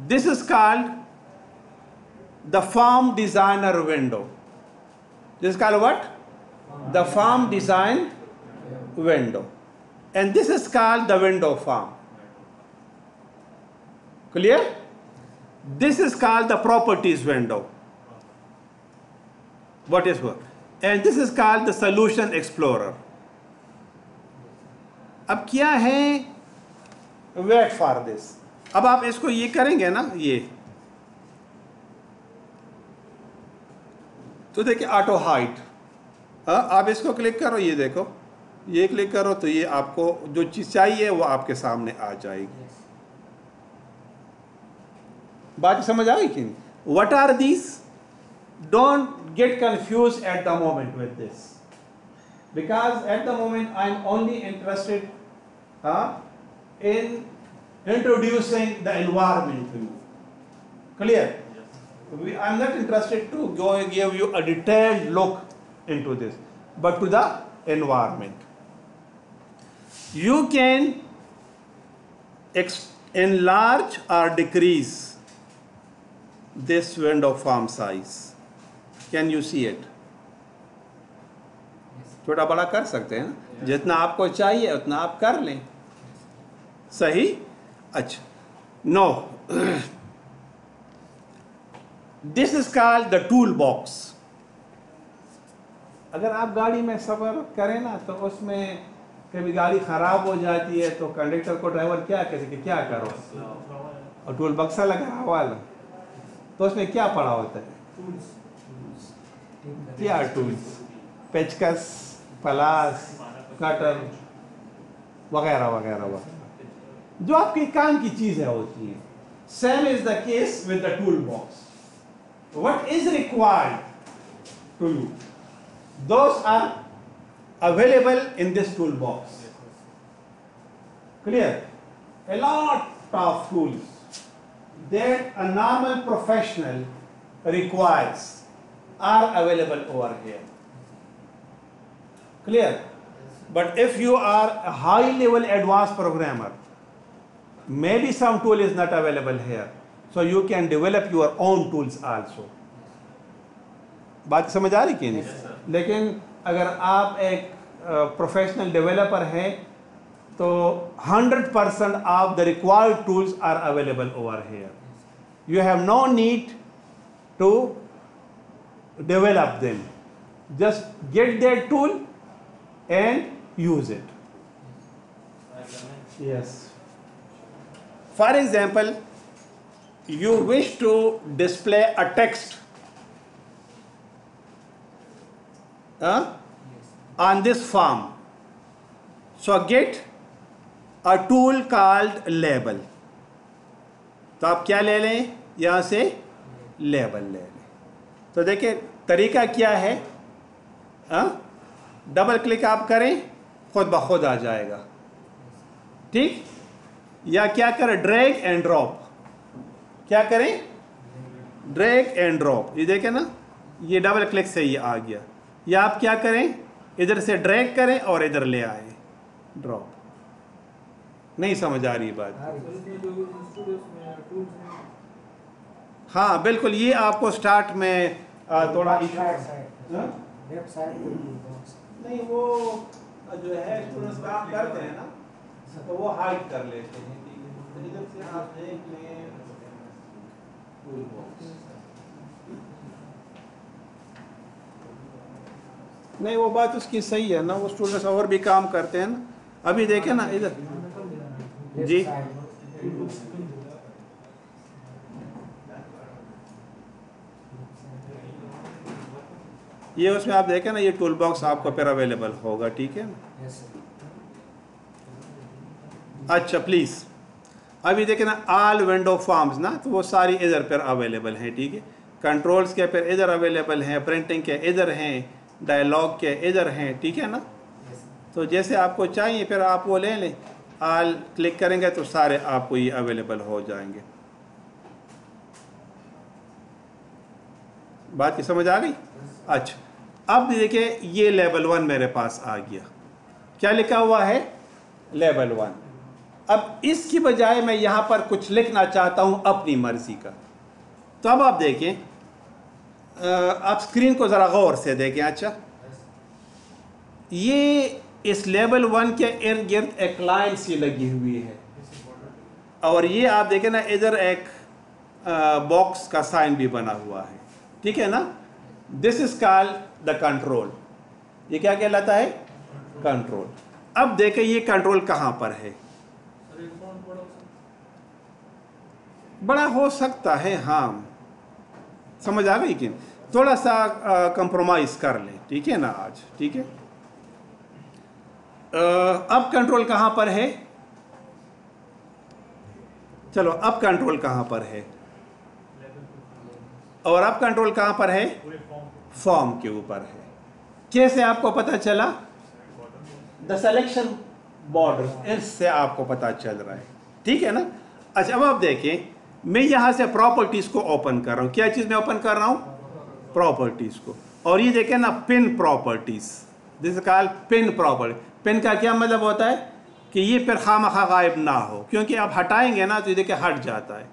This is called the Farm Designer window. This is called what? The Farm Design window. And this is called the window farm. Clear? This is called the properties window. What is what? And this is called the solution explorer. अब क्या है? Wait for this. अब आप इसको ये करेंगे ना, ये तो देखिए ऑटो हाइट, आप इसको क्लिक करो, ये देखो, ये क्लिक करो तो ये आपको जो चीज़ चाहिए वो आपके सामने आ जाएगी. बात समझ आ गई कि नहीं? What are these? Don't get confused at the moment with this, because at the moment I am only interested in introducing the environment to you. Clear? I am not interested to go and give you a detailed look into this, but to the environment. You can enlarge or decrease this window farm size. Can you see it? छोटा बड़ा कर सकते हैं ना, जितना आपको चाहिए उतना आप कर लें. सही? अच्छा. No. This is called the toolbox. अगर आप गाड़ी में सफ़र करें ना तो उसमें कभी गाड़ी ख़राब हो जाती है तो कंडक्टर को ड्राइवर क्या कहते कि क्या करो, और टूल बक्सा लगा हुआ है तो उसमें क्या पड़ा होता है? क्या टूल्स? पेचकस, पलास, कटर वगैरह वगैरह वगैरह जो आपके काम की चीज़ें होती हैं. Same is the case with the toolbox. What is required to you? Those are available in this toolbox. Clear? A lot of tools that a normal professional requires are available over here. Clear? But if you are a high level advanced programmer, maybe some tool is not available here. So you can develop your own tools also. बात समझ आ रही कि नहीं? लेकिन अगर आप एक professional developer हैं तो 100% of the required tools are available over here. You have no need to develop them. Just get that tool and use it. Yes. For example, you wish to display a text on this form. So get a tool called label. तो आप क्या ले लें? यहाँ से label ले लें. तो देखिए तरीका क्या है, डबल क्लिक आप करें खुद ब खुद आ जाएगा. ठीक? या क्या करें? Drag and drop. क्या करें? Drag and drop. ये देखें ना, ये डबल क्लिक से ये आ गया. या आप क्या करें? इधर से ड्रैग करें और इधर ले आए, ड्रॉप. नहीं समझ आ रही बात? हाँ बिल्कुल. ये आपको स्टार्ट में थोड़ा नहीं, वो जो है स्टूडेंट्स काम करते हैं ना तो वो हाइड कर लेते हैं. इधर से आप देख लें नहीं, वो बात उसकी सही है ना, वो स्टूडेंट्स और भी काम करते हैं ना. अभी देखें ना इधर जी, ये उसमें आप देखें ना, ये टूल बॉक्स आपको फिर अवेलेबल होगा. ठीक है ना? अच्छा प्लीज़ अभी देखें ना, ऑल विंडो फॉर्म्स ना, तो वो सारी इधर पर अवेलेबल हैं. ठीक है? कंट्रोल्स के फिर इधर अवेलेबल हैं, प्रिंटिंग के इधर हैं, डायलॉग के इधर हैं. ठीक है ना? तो जैसे आपको चाहिए फिर आप वो ले लें. ऑल क्लिक करेंगे तो सारे आपको ये अवेलेबल हो जाएंगे. بات کی سمجھ آ گئی؟ اچھا اب دیکھیں یہ لیول 1 میرے پاس آ گیا. کیا لکھا ہوا ہے؟ لیول 1. اب اس کی بجائے میں یہاں پر کچھ لکھنا چاہتا ہوں اپنی مرضی کا. تو اب آپ دیکھیں، آپ اسکرین کو ذرا غور سے دیکھیں. اچھا یہ اس لیول 1 کے ارد گرد ایک لائن سی لگی ہوئی ہے، اور یہ آپ دیکھیں نا ادھر ایک باکس کا سائن بھی بنا ہوا ہے. ٹھیک ہے نا؟ دس از کال دا کنٹرول. یہ کیا کہلاتا ہے؟ کنٹرول. اب دیکھیں یہ کنٹرول کہاں پر ہے؟ بڑا ہو سکتا ہے، ہاں. سمجھ آ گئی کہ تھوڑا سا کمپرومائز کر لیں. ٹھیک ہے نا آج؟ ٹھیک ہے. اب کنٹرول کہاں پر ہے؟ چلو اب کنٹرول کہاں پر ہے؟ اور اب کنٹرول کہاں پر ہے؟ فارم کے اوپر ہے. کیسے آپ کو پتا چلا؟ دا سلیکشن بارڈر، اس سے آپ کو پتا چل رہا ہے. ٹھیک ہے نا؟ اچھا اب آپ دیکھیں، میں یہاں سے پراپرٹیز کو اوپن کر رہا ہوں. کیا چیز میں اوپن کر رہا ہوں؟ پراپرٹیز کو. اور یہ دیکھیں نا پن پراپرٹیز، دس از کال پن پراپرٹی. پن کا کیا مطلب ہوتا ہے؟ کہ یہ پھر خواہ غائب نہ ہو، کیونکہ آپ ہٹائیں گے نا تو یہ دیکھیں ہٹ جاتا ہے.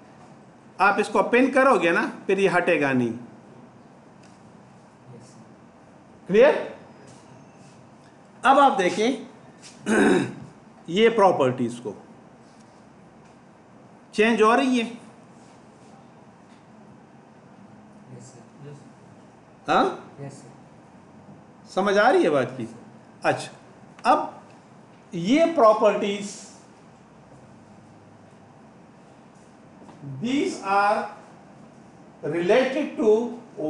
آپ اس کو پن کرو گے نا پھر یہ ہٹے گا نہیں. کلیئر؟ اب آپ دیکھیں یہ پراپرٹیز کو چینج ہو رہی ہے. ہاں سمجھ آ رہی ہے بات کی؟ اچھا اب یہ properties these are related to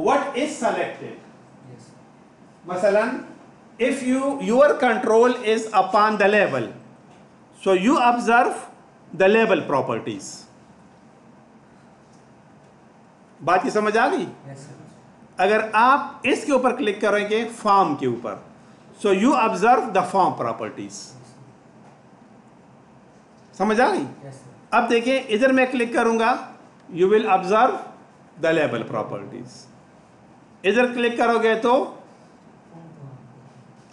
what is selected. مثلا if your control is upon the label, so you observe the label properties. بات کی سمجھ آ گئی؟ اگر آپ اس کے اوپر کلک کریں گے فارم کے اوپر، so you observe the form properties. سمجھ آ گئی؟ اب دیکھیں ادھر میں کلک کروں گا you will observe the label properties. ادھر کلک کرو گے تو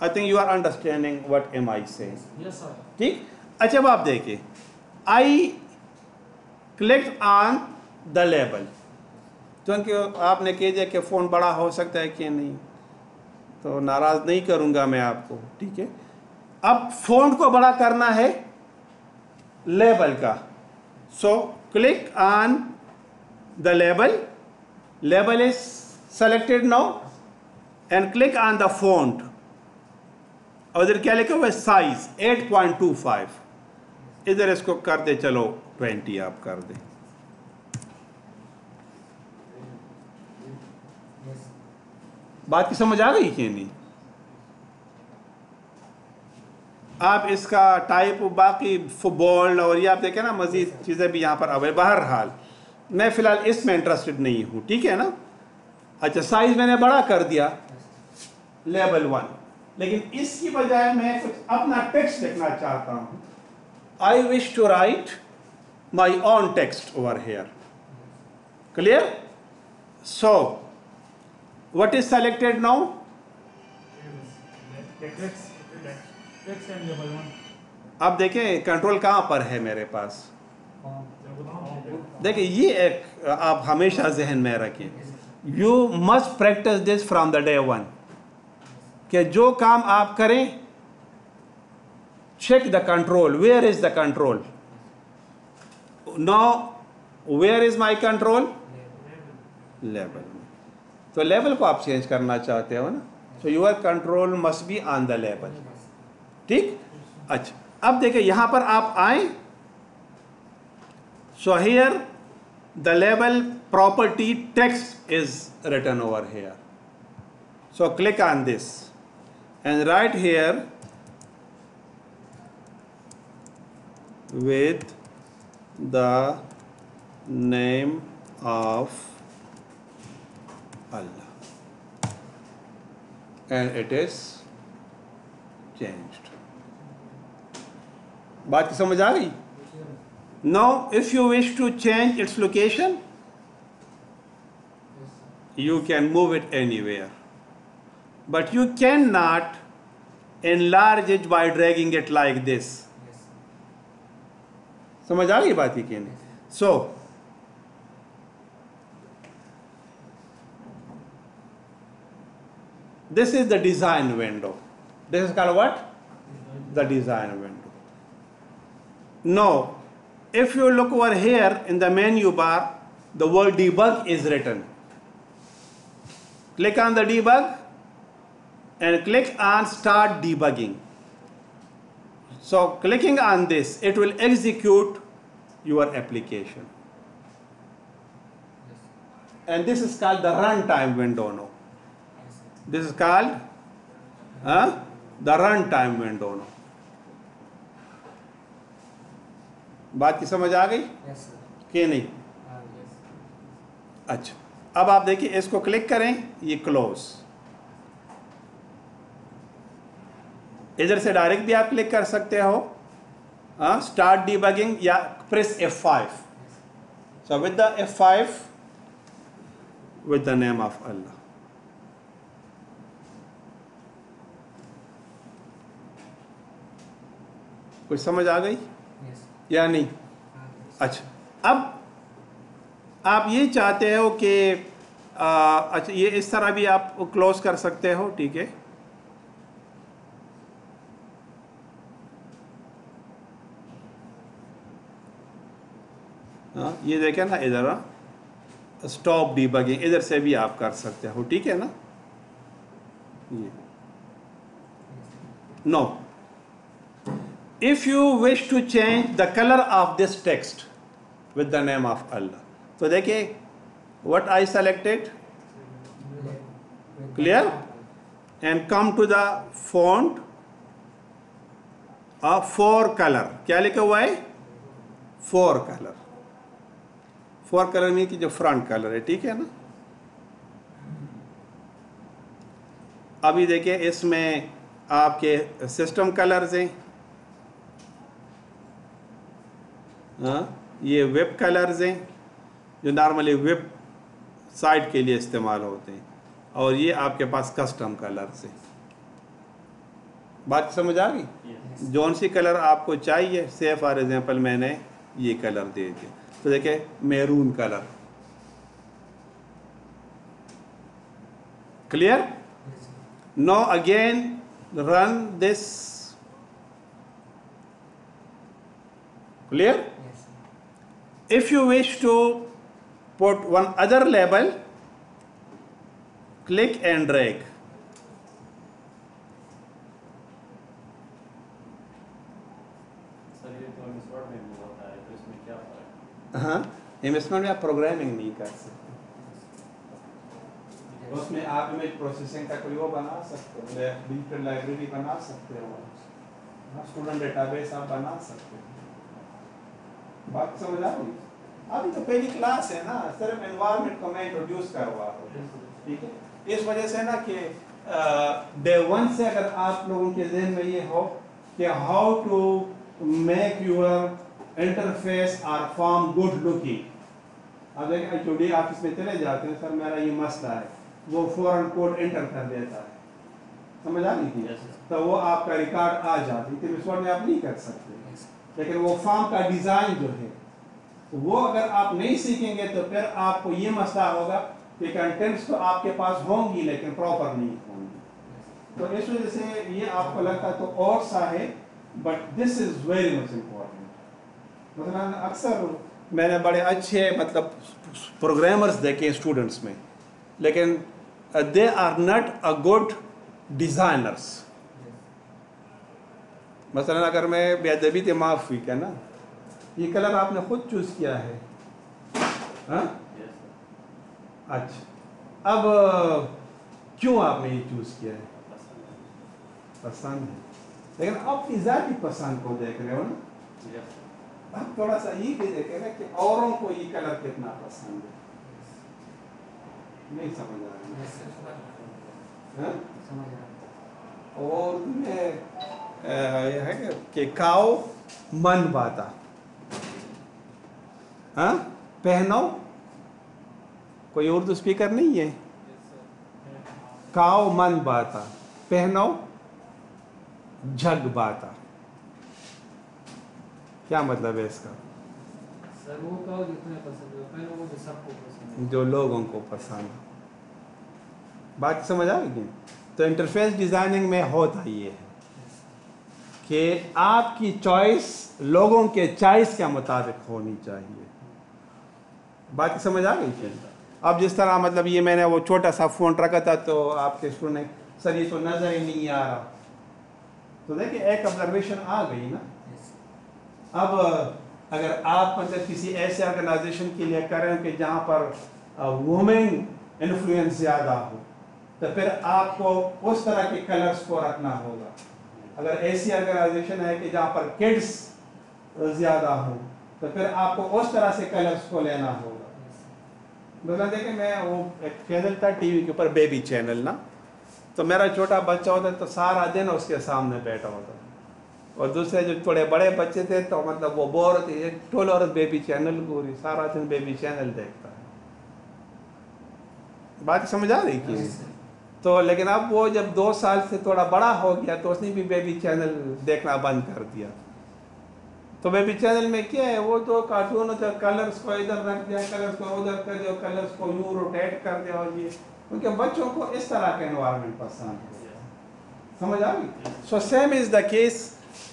I think you are understanding what am I saying. Yes, sir. ٹھیک. اچھا اب آپ دیکھیں I clicked on the label. کیونکہ آپ نے کہہ دیا کہ فون بڑا ہو سکتا ہے کہ نہیں، تو ناراض نہیں کروں گا میں آپ کو. ٹھیک ہے. اب فونٹ کو بڑا کرنا ہے لیبل کا، so click on the label. Label is selected now and click on the font. اور ادھر کیا لکھا ہوا ہے؟ سائز 8.25. ادھر اس کو کر دے چلو 20 آپ کر دیں. بات کی سمجھ آ گئی کہ نہیں؟ آپ اس کا ٹائپ باقی بولڈ اور یہ آپ دیکھیں نا مزید چیزیں بھی یہاں پر اویلیبل. بہرحال میں فی الحال اس میں انٹرسٹڈ نہیں ہوں. ٹھیک ہے نا؟ اچھا سائز میں نے بڑا کر دیا لیبل 1، لیکن اس کی بجائے میں کچھ اپنا ٹیکسٹ لکھنا چاہتا ہوں. I wish to write my own text over here. Clear? So what is selected now? اب دیکھیں کنٹرول کہاں پر ہے میرے پاس. دیکھیں یہ ایک آپ ہمیشہ ذہن میں رکھیں. You must practice this from the day one. کہ جو کام آپ کریں check the control. Where is the control? Now where is my control? Label. تو لیبل کو آپ چینج کرنا چاہتے ہو نا، so your control must be on the label. ٹھیک. اچھا اب دیکھیں یہاں پر آپ آئیں. So here the label property text is written over here. So click on this and write here with the name of Allah, and it is changed. بات کی سمجھ آ گئی؟ Now if you wish to change its location, You can move it anywhere. But you cannot enlarge it by dragging it like this. Yes. समझ आ गई बात ही कि नहीं? So, this is the design window. This is called what? The design window. Now, if you look over here in the menu bar, the word debug is written. Click on the debug and click on start debugging. So clicking on this, it will execute your application. Yes. And this is called the runtime window now. Yes. This is called the runtime window now. बात की समझ आ गई Yes, sir. कि नहीं? Yes. अच्छा, अब आप देखिए इसको क्लिक करें, ये क्लोज. इधर से डायरेक्ट भी आप क्लिक कर सकते हो, स्टार्ट डीबगिंग, या press F5. So with the F5, with the name of Allah. कुछ समझ आ गई Yes. या नहीं? Yes. अच्छा, अब आप ये चाहते हो कि अच्छा ये इस तरह भी आप क्लोज कर सकते हो, ठीक है. ये देखें ना इधर स्टॉप डीबगिंग, इधर से भी आप कर सकते हो, ठीक है ना. ये no, if you wish to change the color of this text with the name of Allah, तो देखिए what I selected, clear, and come to the font of 4 color. क्या लिखा हुआ है? 4 color. 4 color में कि जो फ्रंट कलर है, ठीक है ना. अभी देखिए इसमें आपके सिस्टम कलर्स हैं, ये वेब कलर्स हैं जो नॉर्मली वेब साइट के लिए इस्तेमाल होते हैं, और ये आपके पास कस्टम कलर्स हैं. बात समझ आ गई? जौन सी कलर आपको चाहिए, से फॉर एग्जांपल मैंने ये कलर दे दिया, तो देखिए maroon colour. Clear? No again run this. Clear? Yes. If you wish to put one other label, click and drag. Sir ये तो इन्वेस्टमेंट में होता है, तो इसमें क्या फ़र्क है? हाँ, इन्वेस्टमेंट में आप प्रोग्रामिंग नहीं कर सकते. उसमें आप इमेज प्रोसेसिंग का कोई वो बना सकते हो, डिजिटल लाइब्रेरी बना सकते हो, स्टूडेंट डेटाबेस आप बना सकते हो. बात समझ आ रही? अभी तो पहली क्लास है ना, सिर्फ एनवायरनमेंट को मैं इंट्रोड्यूस करवा रहा हूँ, ठीक है. इस वजह से ना कि डे 1 से अगर आप लोगों के जहन में ये हो कि how to make your interface और फॉर्म गुड लुकिंग. अब देखिए एचओडी ऑफिस में चले जाते हैं, सर मेरा ये मसला है, वो फौरन कोड एंटर कर देता है. समझ आ रही थी? Yes, sir. तो वो आपका रिकॉर्ड आ जाती है, इस में आप नहीं कर सकते. Yes. लेकिन वो फॉर्म का डिज़ाइन जो है, तो वो अगर आप नहीं सीखेंगे तो फिर आपको ये मसला होगा कि कंटेंट्स तो आपके पास होंगी लेकिन प्रॉपर नहीं होंगी. तो इस वजह से ये आपको लगता तो और सा है, but this is very much important. मतलब अक्सर मैंने बड़े अच्छे मतलब प्रोग्रामर्स देखे स्टूडेंट्स में, लेकिन they are not a good designers. मसलन अगर मैं बेअदबी से माफ़ हुई क्या ना, ये कलर आपने खुद चूज़ किया है, हाँ? Yes, sir. अच्छा, अब क्यों आपने ये चूज़ किया है? पसंद है. पसंद है, लेकिन आप ज़ाती पसंद को देख रहे हो ना. Yes, sir. आप थोड़ा सा ये भी देखें ना कि औरों को ये कलर कितना पसंद है. नहीं समझ आ रहा Yes, sir. है. समझ रहा हूँ. और में यह है कि खाओ मन बाता, हाँ, पहनो. कोई उर्दू स्पीकर नहीं है? کاؤ من باتا پہنو جھگ باتا. کیا مطلب ہے اس کا؟ سر وہ کہو جتنے پسند ہو پہلے وہ جو سب کو پسند ہے. جو لوگوں کو پسند. بات سمجھ آ گئی؟ تو انٹرفیس ڈیزائننگ میں ہوتا یہ ہے کہ آپ کی چوائس لوگوں کے چوائس کے مطابق ہونی چاہیے. بات سمجھ آ گئی؟ اب جس طرح مطلب یہ میں نے وہ چھوٹا سا فون رکھا تھا تو آپ کے اسٹوڈنٹ نے سر یہ تو نظر ہی نہیں آ رہا. تو دیکھیں ایک آبزرویشن آ گئی نا. اب اگر آپ مطلب کسی ایسے آرگنائزیشن کے لیے کریں کہ جہاں پر وومن انفلوئنس زیادہ ہو تو پھر آپ کو اس طرح کے کلرز کو رکھنا ہوگا. اگر ایسی آرگنائزیشن ہے کہ جہاں پر کڈس زیادہ ہوں تو پھر آپ کو اس طرح سے کلرز کو لینا ہوگا. مثلا دیکھیں میں وہ ایک چینل تھا ٹی وی کے اوپر بیبی چینل نا, تو میرا چھوٹا بچہ ہوتا تو سارا دن اس کے سامنے بیٹھا ہوتا, اور دوسرے جو تھوڑے بڑے بچے تھے تو مطلب وہ بور ہوتے ایک ٹول عورت بیبی چینل کو سارا دن بیبی چینل دیکھتا ہے. بات سمجھ آ رہی کہ تو لیکن اب وہ جب 2 سال سے تھوڑا بڑا ہو گیا تو اس نے بھی بیبی چینل دیکھنا بند کر دیا. تو بیبی چینل میں کیا ہے, وہ تو کارٹون ہوتا ہے, کلرز کو ادھر رکھ دیا, کلرز کو ادھر کر دیا, کلرز کو یوں روٹیٹ کر دیا, اور یہ کیونکہ بچوں کو اس طرح کا انوائرمنٹ پسند ہے. سمجھ آ گئی؟ So same is the case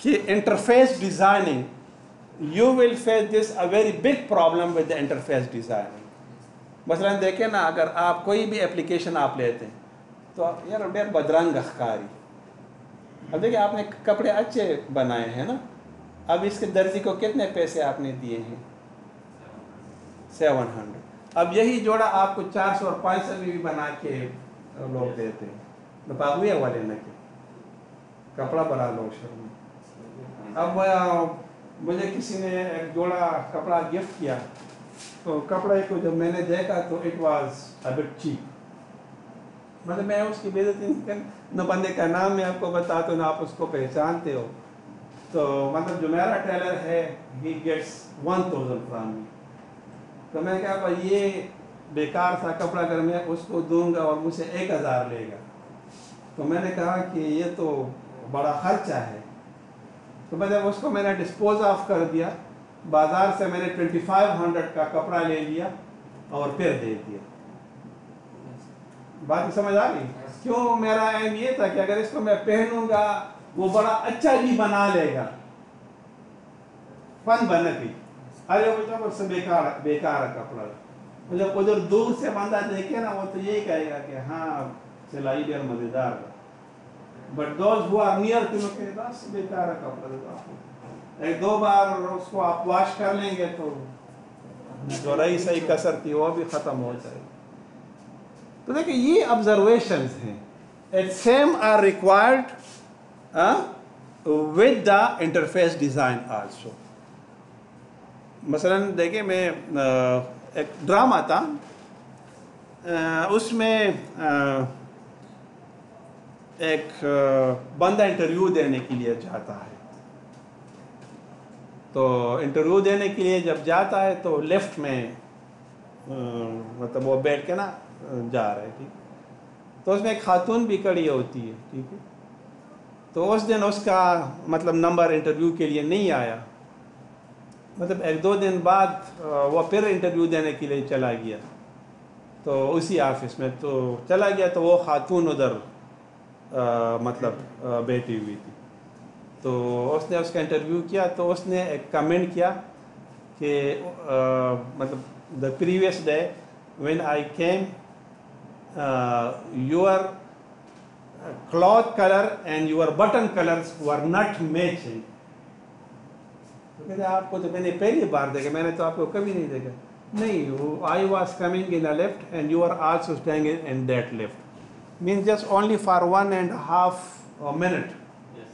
کہ interface designing you will face this a very big problem with the interface designing. مثلاً دیکھیں نا, اگر آپ کوئی بھی اپلیکیشن آپ لیتے ہیں تو یار ڈیر بدرنگ اخکاری. اب دیکھیں آپ نے کپڑے اچھے بنائے ہیں نا, اب اس کے درزی کو کتنے پیسے آپ نے دیے ہیں؟ 700. اب یہی جوڑا آپ کو 400 اور 500 میں بھی بنا کے لوگ دیتے ہیں. باغویہ والے نہ کہ کپڑا بنا لو شروع میں. اب مجھے کسی نے ایک جوڑا کپڑا گفٹ کیا, تو کپڑے کو جب میں نے دیکھا تو it was a but cheap. مطلب میں اس کی بےعزتی نہیں کر, نہ بندے کا نام میں آپ کو بتاتا ہوں نہ آپ اس کو پہچانتے ہو. تو مطلب جو میرا ٹیلر ہے he gets 1000 فرام می. تو میں کہا بھائی یہ بیکار سا کپڑا اگر میں اس کو دوں گا اور مجھ سے 1000 لے گا, تو میں نے کہا کہ یہ تو بڑا خرچہ ہے. تو مطلب اس کو میں نے ڈسپوز آف کر دیا, بازار سے میں نے 2500 کا کپڑا لے لیا اور پھر دے دیا. بات سمجھ آ گئی؟ کیوں؟ میرا ایم یہ تھا کہ اگر اس کو میں پہنوں گا وہ بڑا اچھا بھی بنا لے گا, فن بنا گئی. ارے وہ تو بیکار کپڑا. جب ادھر دور سے بندہ دیکھے نا وہ تو یہی کہے گا کہ ہاں سلائی ڈیر مزیدار ہے, but those who are near to کہ بس بیکار کپڑا دیتا. 1-2 بار اس کو آپ واش کر لیں گے تو جو رہی صحیح کسر تھی وہ بھی ختم ہو جائے. تو دیکھیں یہ آبزرویشنز ہیں, at same are required with the interface design also. مثلاً دیکھیں میں ایک ڈرامہ تھا, اس میں ایک بندہ انٹرویو دینے کے لیے جاتا ہے. تو انٹرویو دینے کے لیے جب جاتا ہے تو لیفٹ میں مطلب وہ بیٹھ کے نا جا رہے تھی, تو اس میں ایک خاتون بھی کھڑی ہوتی ہے, ٹھیک ہے. تو اس دن اس کا مطلب نمبر انٹرویو کے لیے نہیں آیا. مطلب 1-2 دن بعد وہ پھر انٹرویو دینے کے لیے چلا گیا, تو اسی آفس میں تو چلا گیا تو وہ خاتون ادھر مطلب بیٹھی ہوئی تھی. تو اس نے اس کا انٹرویو کیا تو اس نے ایک کمنٹ کیا کہ مطلب the previous day when I came your cloth color and your button colors were not matching. تو کہتے ہیں آپ کو تو میں نے پہلی بار دیکھا, میں نے تو آپ کو کبھی نہیں دیکھا. نہیں, I was coming in the left and you are also standing in that left. Means just only for 1.5 minute. Yes.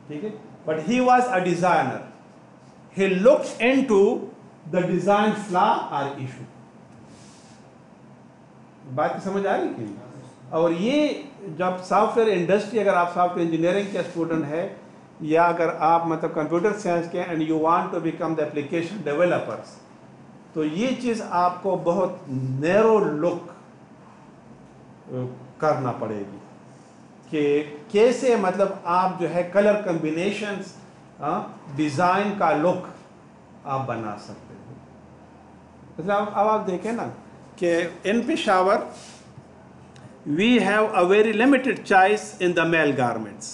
ٹھیک ہے. But he was a designer. He looked into the design flaw or issue. بات سمجھ آ رہی کہ اور یہ جب soft where industry, اگر آپ سافٹ ویئر انجینئرنگ کے اسٹوڈنٹ ہیں یا اگر آپ مطلب کمپیوٹر سائنس کے and you want to become the application developers, تو یہ چیز آپ کو بہت نیرو لک کرنا پڑے گی کہ کیسے مطلب آپ جو ہے کلر کمبینیشنز ڈیزائن کا لک آپ بنا سکتے ہیں. مطلب اب آپ دیکھیں نا کہ ان Peshawar we have a very limited choice in the male garments.